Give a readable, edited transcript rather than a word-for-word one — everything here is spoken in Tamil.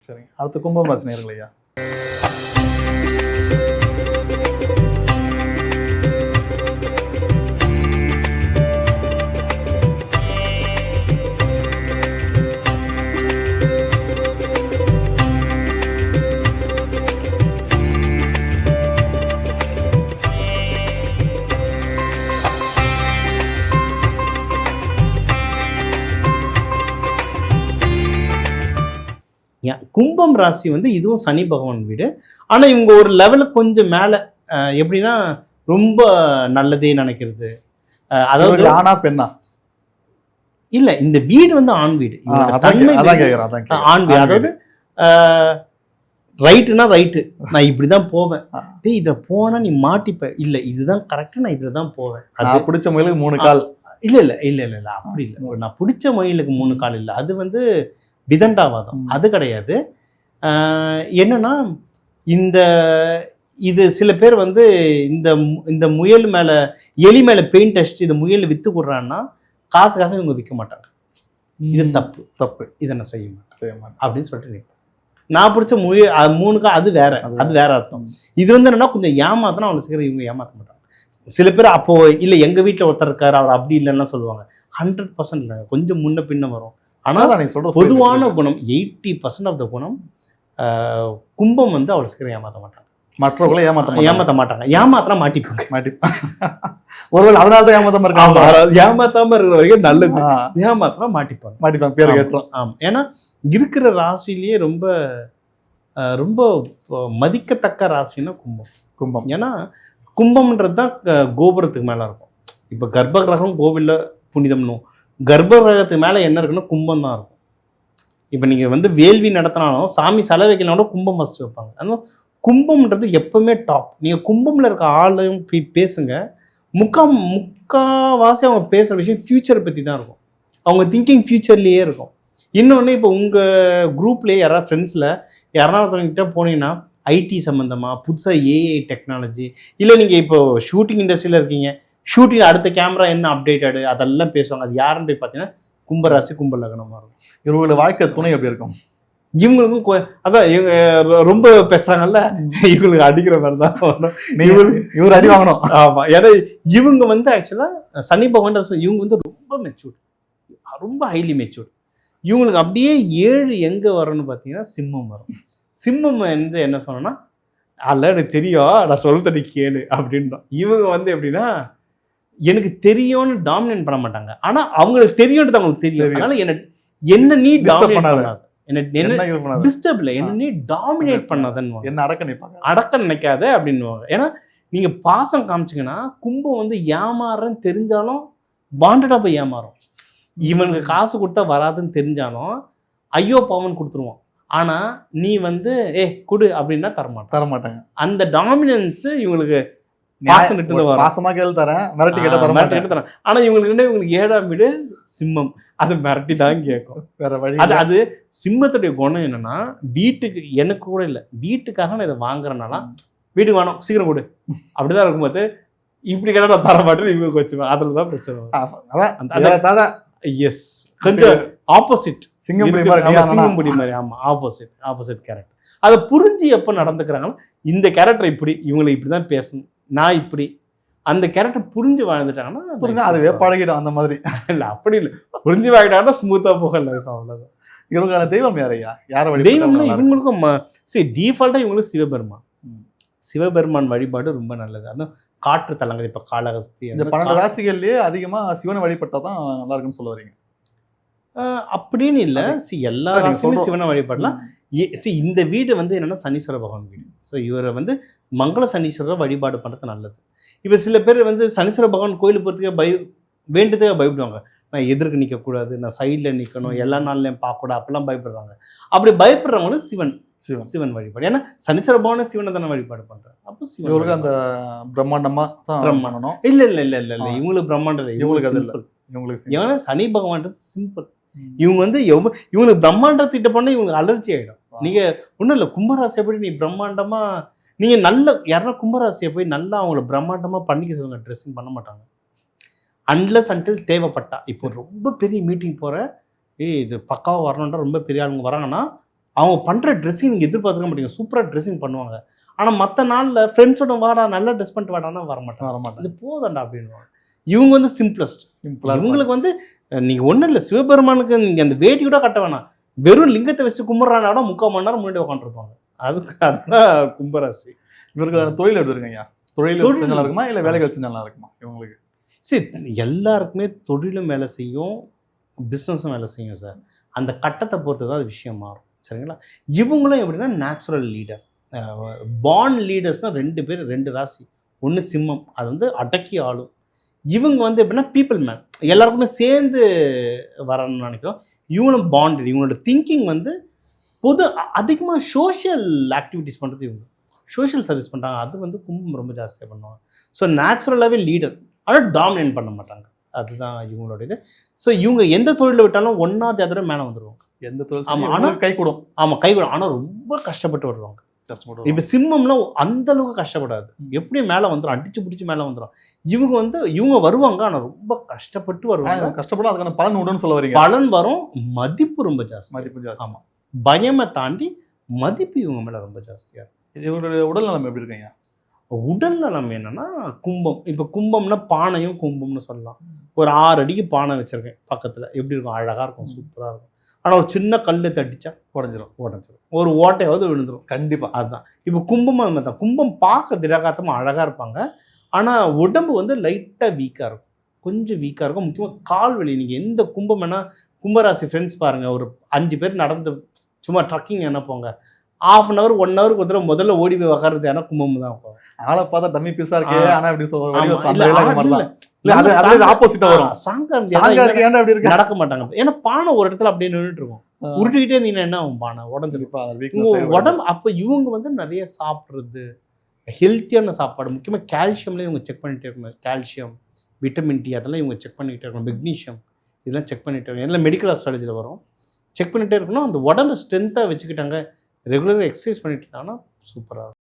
சரிங்க. அடுத்து கும்பம் ராசி நேயர்கள் ஐயா. கும்பம் ராசி வந்து இதுவும் சனி பகவான் வீடு. ஆனா இவங்க ஒரு லெவலுக்கு கொஞ்சம் மேல, எப்படின்னா ரொம்ப நல்லதே நினைக்கிறது. அதாவது ஆனா பெண்ணா இல்ல, இந்த வீடு வந்து ஆண் வீடு, தன்மை ஆண் வீடு. அதாவது ரைட்டுனா ரைட்டு, நான் இப்படிதான் போவேன், இதை போனா நீ மாட்டிப்ப, இல்ல இதுதான் கரெக்ட், நான் இதுதான் போவேன், அது பிடிச்ச முயலுக்கு 3 கால். இல்ல அப்படி இல்லை. நான் பிடிச்ச முயலுக்கு 3 கால் இல்லை, அது வந்து விதண்டாவாதம், அது கிடையாது. என்னன்னா இது சில பேர் வந்து இந்த முயல் மேல எலி மேல பெயிண்ட் அடிச்சுட்டு இந்த முயல் வித்து கொடுறான்னா காசுக்காக இவங்க விற்க மாட்டாங்க. இது தப்பு, இதை நான் செய்ய மாட்டேன் அப்படின்னு சொல்லிட்டு நிற்பேன். நான் பிடிச்ச முயல் 3 கால், அது வேற அர்த்தம். இது வந்து என்னன்னா கொஞ்சம் ஏமாத்தினா அவங்களை சீக்கிரம் இவங்க ஏமாற்ற மாட்டாங்க. சில பேர் அப்போ இல்லை எங்க வீட்டில் ஒருத்தர் இருக்காரு அவர் அப்படி இல்லைன்னா சொல்லுவாங்க. 100% இல்லைங்க, கொஞ்சம் முன்ன பின்ன வரும். ஆனால் பொதுவான குணம் 80% ஆஃப் த குணம் கும்பம் வந்து அவ்வளோ சீக்கிரம் ஏமாற்ற மாட்டாங்க. மற்றவர்களை ஏமாற்ற மாட்டாங்க. ஏமாத்தினா மாட்டிப்பாங்க. ஒருவேளை அதனால தான் ஏமாத்தாம இருக்காங்க. ஏமாத்தாம இருக்கிற வரைக்கும் நல்லது. ஏமாத்தினா மாட்டிப்பாங்க. பேர் கேட்டோம். ஆமாம், ஏன்னா இருக்கிற ராசிலேயே ரொம்ப ரொம்ப மதிக்கத்தக்க ராசின்னா கும்பம். ஏன்னா கும்பம்ன்றது தான் கோபுரத்துக்கு மேலே இருக்கும். இப்போ கர்ப்ப கிரகம் கோவிலில் புனிதம்னும், கர்ப்ப கிரகத்துக்கு மேலே என்ன இருக்குன்னா கும்பம் தான் இருக்கும். இப்போ நீங்கள் வந்து வேள்வி நடத்தினாலும் சாமி செலை வைக்கலனாலும் கும்பம் ஃபஸ்ட்டு வைப்பாங்க. அதனால் கும்பம்ன்றது எப்பவுமே டாப். நீங்கள் கும்பமில் இருக்க ஆளையும் பேசுங்க, முக்காவாசி அவங்க பேசுகிற விஷயம் ஃப்யூச்சரை பற்றி தான் இருக்கும். அவங்க திங்கிங் ஃப்யூச்சர்லேயே இருக்கும். இன்னொன்று, இப்போ உங்கள் குரூப்லேயே யாராவது ஃப்ரெண்ட்ஸில் யாராவதுகிட்ட போனீங்கன்னா ஐடி சம்மந்தமாக புதுசாக ஏஐ டெக்னாலஜி, இல்லை நீங்கள் இப்போ ஷூட்டிங் இண்டஸ்ட்ரியில் இருக்கீங்க, ஷூட்டிங் அடுத்த கேமரா என்ன அப்டேட்டடு அதெல்லாம் பேசுவாங்க. அது யாருன்னு போய் பார்த்தீங்கன்னா கும்பராசி கும்ப லக்னமாக இருக்கும். இவங்களோட வாழ்க்கை துணை எப்படி இருக்கும்? இவங்களுக்கும் அதான் இவங்க ரொம்ப பேசுறாங்கல்ல, இவங்களுக்கு அடிக்கிற மாதிரி தான் இவர் அடி வாங்கணும். ஆமா, ஏன்னா இவங்க வந்து ஆக்சுவலா சனி பகவான் இவங்க வந்து ரொம்ப மெச்சூர், ரொம்ப ஹைலி மெச்சூர். இவங்களுக்கு அப்படியே 7 எங்க வரும்னு பார்த்தீங்கன்னா சிம்மம் வரும். சிம்மம் வந்து என்ன சொன்னா, அல்ல எனக்கு தெரியும், நான் சொல்றத நீ கேளு அப்படின்றோம். இவங்க வந்து எப்படின்னா எனக்கு தெரியும்னு டாமினேட் பண்ண மாட்டாங்க, ஆனா அவங்களுக்கு தெரியும்ன்றது அவங்களுக்கு தெரியும். அதனால என்ன நீ டாமினேட் பண்ணாத, என்ன டிஸ்டர்ப் இல்லை, என்ன நீ டாமினேட் பண்ணாதன்னு, என்ன அடக்க நினைக்காத அப்படின்னுவாங்க. ஏன்னா நீங்க பாசம் காமிச்சிங்கன்னா கும்பம் வந்து ஏமாறுறன்னு தெரிஞ்சாலும் வாண்டடா போய் ஏமாறும். இவனுக்கு காசு கொடுத்தா வராதுன்னு தெரிஞ்சாலும் ஐயோ பாவன் கொடுத்துருவான். ஆனா நீ வந்து குடு அப்படின்னா தரமாட்டாங்க. அந்த டாமினன்ஸ் இவங்களுக்கு பாசமா கேள்வி தரேன், மிரட்டி கேட்ட தரேன். ஆனா இவங்களுக்கு 7ஆம் வீடு சிம்மம், அது மிரட்டி தான் கேட்கும். வேற வழி அது சிம்மத்துடைய குணம் என்னன்னா, வீட்டுக்கு எனக்கு கூட இல்லை, வீட்டுக்காக நான் இதை வாங்குறேனால வீட்டுக்கு வேணும் சீக்கிரம் கொடு அப்படிதான் இருக்கும்போது இப்படி கேட்டா நான் தர மாட்டேன்னு இவங்களுக்கு வச்சுவேன். அதுலதான் பிரச்சனை. எஸ், கொஞ்சம் ஆப்போசிட் சிங்கம்புடி மாதிரி. ஆமா, ஆப்போசிட் கேரக்டர். அதை புரிஞ்சு எப்ப நடந்துக்கிறாங்களோ, இந்த கேரக்டர் இப்படி இவங்களை இப்படிதான் பேசணும், நான் இப்படி, அந்த கேரக்டர் புரிஞ்சு வாழ்ந்துட்டாங்கன்னா அதுவே பழகிடும். அந்த மாதிரி இல்ல, அப்படி இல்லை, புரிஞ்சு வாழ்கிட்டாங்கன்னா ஸ்மூத்தா போகல. அவ்வளவுதான். இவங்களுக்கான தெய்வம் யாரையா? தெய்வம்னா இவங்களுக்கும் டிஃபால்ட்டா இவங்களுக்கு சிவபெருமான் வழிபாடு ரொம்ப நல்லது. அதுவும் காற்று தலங்கள், இப்ப காளஹஸ்தி, இந்த 12 ராசிகள்லயே அதிகமா சிவனை வழிபட்டாதான் நல்லா இருக்குன்னு சொல்ல வரீங்க? அப்படின்னு இல்லை, எல்லா ராசியுமே சிவனை வழிபடலாம். இந்த வீடு வந்து என்னன்னா சனீஸ்வர பகவான் வீடு. ஸோ இவரை வந்து மங்கள சனீஸ்வரரை வழிபாடு பண்ணுறது நல்லது. இப்போ சில பேர் வந்து சனீஸ்வர பகவான் கோயிலுக்கு போகிறதுக்கு வேண்டுதே பயப்படுவாங்க. நான் எதிர்க்கு நிற்கக்கூடாது, நான் சைடில் நிற்கணும், எல்லா நாள்லையும் பார்க்கக்கூடாது, அப்பெல்லாம் பயப்படுறாங்க. அப்படி பயப்படுறவங்களும் சிவன் வழிபாடு. ஏன்னா சனீஸ்வர பகவான சிவனை தானே வழிபாடு பண்றாங்க. அப்போ சிவனுக்கு அந்த பிரம்மாண்டமா பிரம்மாண்டனம் இல்லை இவங்களுக்கு பிரம்மாண்டம் இல்லை, இவங்களுக்கு அது இல்லை. இவங்களுக்கு ஏன்னா சனி பகவான்றது சிம்பிள். இவங்க வந்து இவங்களுக்கு பிரம்மாண்டத்திட்ட பண்ண இவங்களுக்கு அலர்ஜி ஆகிடும். நீங்க ஒன்றும் இல்லை, கும்பராசியை போய் நீ பிரம்மாண்டமா நீங்க நல்ல யாரா கும்பராசியை போய் நல்லா அவங்கள பிரம்மாண்டமா பண்ணிக்க சொல்லுங்க, ட்ரெஸ்ஸிங் பண்ண மாட்டாங்க. அன்லஸ் அன்டில் தேவைப்பட்டா. இப்போ ரொம்ப பெரிய மீட்டிங் போற இது பக்காவாக வரணுன்றா ரொம்ப பெரிய ஆளுங்க வராங்கன்னா அவங்க பண்ணுற ட்ரெஸ்ஸிங் நீங்கள் எதிர்பார்த்துக்க மாட்டீங்க, சூப்பராக ட்ரெஸ்ஸிங் பண்ணுவாங்க. ஆனால் மற்ற நாளில் ஃப்ரெண்ட்ஸோட வாடா நல்லா ட்ரெஸ் பண்ணிட்டு வாடானா வரமாட்டேன். இது போதாண்டா அப்படின்வாங்க. இவங்க வந்து சிம்பிளஸ்ட். இவங்களுக்கு வந்து நீங்கள் ஒன்றும் இல்லை, சிவபெருமானுக்கு நீங்கள் அந்த வேட்டி கூட கட்ட வேணாம், வெறும் லிங்கத்தை வச்சு கும்பிட்றானா 3/4 மணி நேரம் முன்னாடி உட்காந்துருப்பாங்க. அதுதான் கும்பராசி. இவர்களுக்கான தொழில் எப்படி இருக்குங்க ஐயா? தொழில் நல்லா இருக்குமா இல்லை வேலைகள் செஞ்சு நல்லா இருக்குமா இவங்களுக்கு? சரி, எல்லாருக்குமே தொழிலும் வேலை செய்யும், பிஸ்னஸும் வேலை செய்யும் சார். அந்த கட்டத்தை பொறுத்து தான் அது விஷயம் மாறும். சரிங்களா? இவங்களும் எப்படின்னா நேச்சுரல் லீடர். பார்ன் லீடர்ஸ்னால் 2 பேர், 2 ராசி. ஒன்று சிம்மம், அது வந்து அடக்கி ஆளும். இவங்க வந்து எப்படின்னா பீப்புள் மேன், எல்லாருக்குமே சேர்ந்து வரணும்னு நினைக்கிறோம். இவங்களும் பாண்டட். இவங்களோட திங்கிங் வந்து பொது அதிகமாக சோஷியல் ஆக்டிவிட்டீஸ் பண்ணுறது இவங்க. சோஷியல் சர்வீஸ் பண்ணுறாங்க, அது வந்து கும்பம் ரொம்ப ஜாஸ்தியாக பண்ணுவாங்க. ஸோ நேச்சுரலாகவே லீடர், ஆனால் டாமினேட் பண்ண மாட்டாங்க. அதுதான் இவங்களோட இது. ஸோ இவங்க எந்த தொழிலில் விட்டாலும் ஒன்றாவது அதில் மேலே வந்துடுவாங்க. எந்த தொழில்? ஆமாம், ஆனால் கை கூடும். ஆமாம், கை கூடும். ஆனால் ரொம்ப கஷ்டப்பட்டு வருவாங்க. இப்போ சிம்மம்லாம் அந்த அளவுக்கு கஷ்டப்படாது, எப்படியும் மேலே வந்துடும், அடிச்சு பிடிச்சி மேலே வந்துடும். இவங்க வந்து இவங்க வருவாங்க, ஆனால் ரொம்ப கஷ்டப்பட்டு வருவாங்க. கஷ்டப்படும், அதுக்கான பலன் உண்டுன்னு சொல்ல வரீங்க. பலன் வரும், மதிப்பு ரொம்ப ஜாஸ்தி. மதிப்பு ஜாஸ்தி. ஆமாம், பயமை தாண்டி மதிப்பு இவங்க மேலே ரொம்ப ஜாஸ்தியாக இருக்கும். இவங்களுடைய உடல் நலம் எப்படி இருக்குங்க? உடல் நலம் என்னன்னா கும்பம். இப்போ கும்பம்னா பானையும் கும்பம்னு சொல்லலாம். ஒரு 6 அடிக்கு பானை வச்சிருக்கேன் பக்கத்தில், எப்படி இருக்கும்? அழகாக இருக்கும், சூப்பராக இருக்கும். ஆனால் ஒரு சின்ன கல் தட்டிச்சா உடஞ்சிரும், ஒரு ஓட்டையாவது விழுந்துடும் கண்டிப்பாக. அதுதான் இப்போ கும்பம். அது மாதிரி தான் கும்பம் பார்க்க திடகாத்தமாக அழகாக இருப்பாங்க, ஆனால் உடம்பு வந்து லைட்டாக வீக்காக இருக்கும், கொஞ்சம் வீக்காக இருக்கும். முக்கியமாக கால் வலி. நீங்கள் எந்த கும்பம் வேணால் கும்பராசி ஃப்ரெண்ட்ஸ் பாருங்கள், ஒரு 5 பேர் நடந்து சும்மா ட்ரக்கிங் என்ன போங்க, 1/2 hour 1 ஹவருக்கு ஒரு தடவை முதல்ல ஓடி போய் உக்காறது ஏன்னா கும்பம் தான் உட்காரும். ஆளை பார்த்தா டம்மி பீஸா இருக்கு, ஆனா இப்படி நடக்க மாட்டாங்க. ஏன்னா பானை ஒரு இடத்துல அப்படியே நின்றுட்டு இருக்கும், உருட்டிக்கிட்டே இருந்தீங்கன்னா என்ன ஆகும்? பானை உடஞ்சிருக்கும் உடம்பு. அப்போ இவங்க வந்து நிறைய சாப்பிட்றது, ஹெல்த்தியான சாப்பாடு, முக்கியமாக கால்சியம்லேயே இவங்க செக் பண்ணிகிட்டே இருக்கணும். கால்சியம், விட்டமின் டி அதெல்லாம் இவங்க செக் பண்ணிக்கிட்டே இருக்கணும். மெக்னீஷியம் இதெல்லாம் செக் பண்ணிகிட்டே இருக்கணும். எல்லாம் மெடிக்கல் அஸ்ட்ராலஜியில் வரும். செக் பண்ணிகிட்டே இருக்கணும். அந்த உடம்பு ஸ்ட்ரென்த்தாக வச்சுக்கிட்டாங்க, ரெகுலராக எக்ஸசைஸ் பண்ணிட்டு இருந்தாங்கன்னா சூப்பராக இருக்கும்.